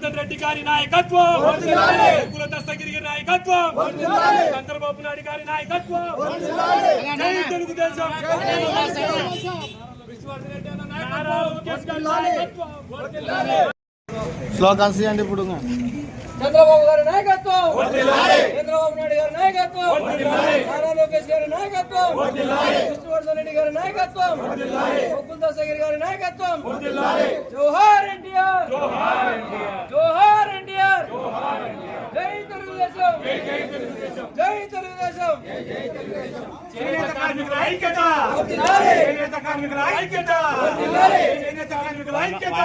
జనార్దన్ రెడ్డి గారి నాయకత్వం, కుల దస్తగిరి గారి నాయకత్వం, చంద్రబాబు నాయుడు గారి నాయకత్వం, జై తెలుగుదేశం, స్లోగన్స్ ఇవ్వండి ఇప్పుడు. చంద్రబాబు గారి నాయకత్వం, చంద్రబాబు నాయుడు గారి నాయకత్వం, నారా లోకేష్ గారి నాయకత్వం, విష్ణువర్ధన్ రెడ్డి గారి నాయకత్వం, కుల దస్తగిరి గారి నాయకత్వం. జోహార్ ఎన్టీఆర్, జోహార్ ఎన్టీఆర్, జై తెలుగుదేశం, జై తెలుగుదేశం. చేనేత కార్మికుల ఐక్యత, చేనేత కార్మికుల ఐక్యత, చేనేత కార్మికుల ఐక్యత,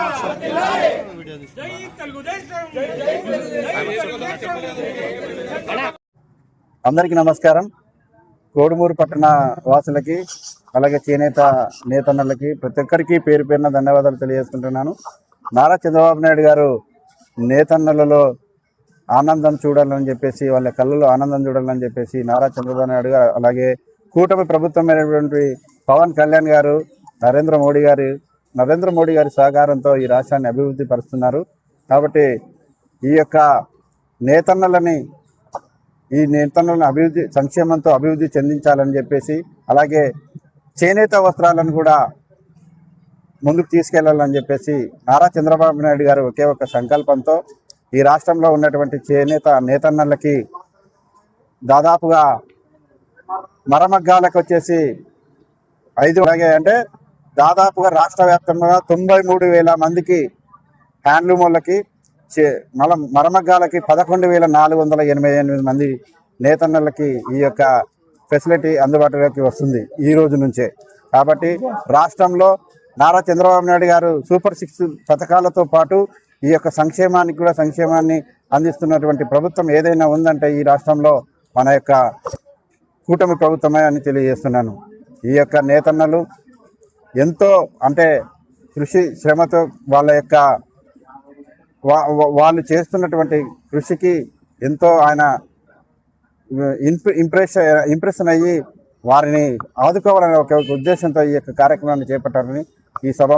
జై తెలుగుదేశం, జై తెలుగుదేశం. అందరికీ నమస్కారం. కోడుమూరు పట్టణ వాసులకి అలాగే చేనేత నేతన్నలకి ప్రతి ఒక్కరికి పేరు పేరున ధన్యవాదాలు తెలియజేసుకుంటున్నాను. నారా చంద్రబాబు నాయుడు గారు నేతన్నలలో ఆనందం చూడాలని చెప్పేసి, వాళ్ళ కళ్ళలో ఆనందం చూడాలని చెప్పేసి నారా చంద్రబాబు నాయుడు గారు, అలాగే కూటమి ప్రభుత్వమైనటువంటి పవన్ కళ్యాణ్ గారు, నరేంద్ర మోడీ గారి సహకారంతో ఈ రాష్ట్రాన్ని అభివృద్ధి పరుస్తున్నారు. కాబట్టి ఈ యొక్క నేతన్నలని అభివృద్ధి సంక్షేమంతో అభివృద్ధి చెందించాలని చెప్పేసి, అలాగే చేనేత వస్త్రాలను కూడా ముందుకు తీసుకెళ్లాలని చెప్పేసి నారా చంద్రబాబు నాయుడు గారు ఒకే ఒక సంకల్పంతో ఈ రాష్ట్రంలో ఉన్నటువంటి చేనేత నేతన్నలకి దాదాపుగా మరమగ్గాలకు వచ్చేసి 5 అంటే దాదాపుగా రాష్ట్ర వ్యాప్తంగా 93,000 మందికి హ్యాండ్లూమ్ వాళ్ళకి, మరమగ్గాలకి 11,488 మంది నేతన్నలకి ఈ యొక్క ఫెసిలిటీ అందుబాటులోకి వస్తుంది ఈ రోజు నుంచే. కాబట్టి రాష్ట్రంలో నారా చంద్రబాబు నాయుడు గారు సూపర్ 6 పథకాలతో పాటు ఈ యొక్క సంక్షేమాన్ని అందిస్తున్నటువంటి ప్రభుత్వం ఏదైనా ఉందంటే ఈ రాష్ట్రంలో మన యొక్క కూటమి ప్రభుత్వమే అని తెలియజేస్తున్నాను. ఈ యొక్క నేతన్నలు ఎంతో అంటే శ్రమతో వాళ్ళు చేస్తున్నటువంటి కృషికి ఎంతో ఆయన ఇంప్రెషన్ అయ్యి వారిని ఆదుకోవాలనే ఒక ఉద్దేశంతో ఈ యొక్క కార్యక్రమాన్ని చేపట్టారని ఈ సభ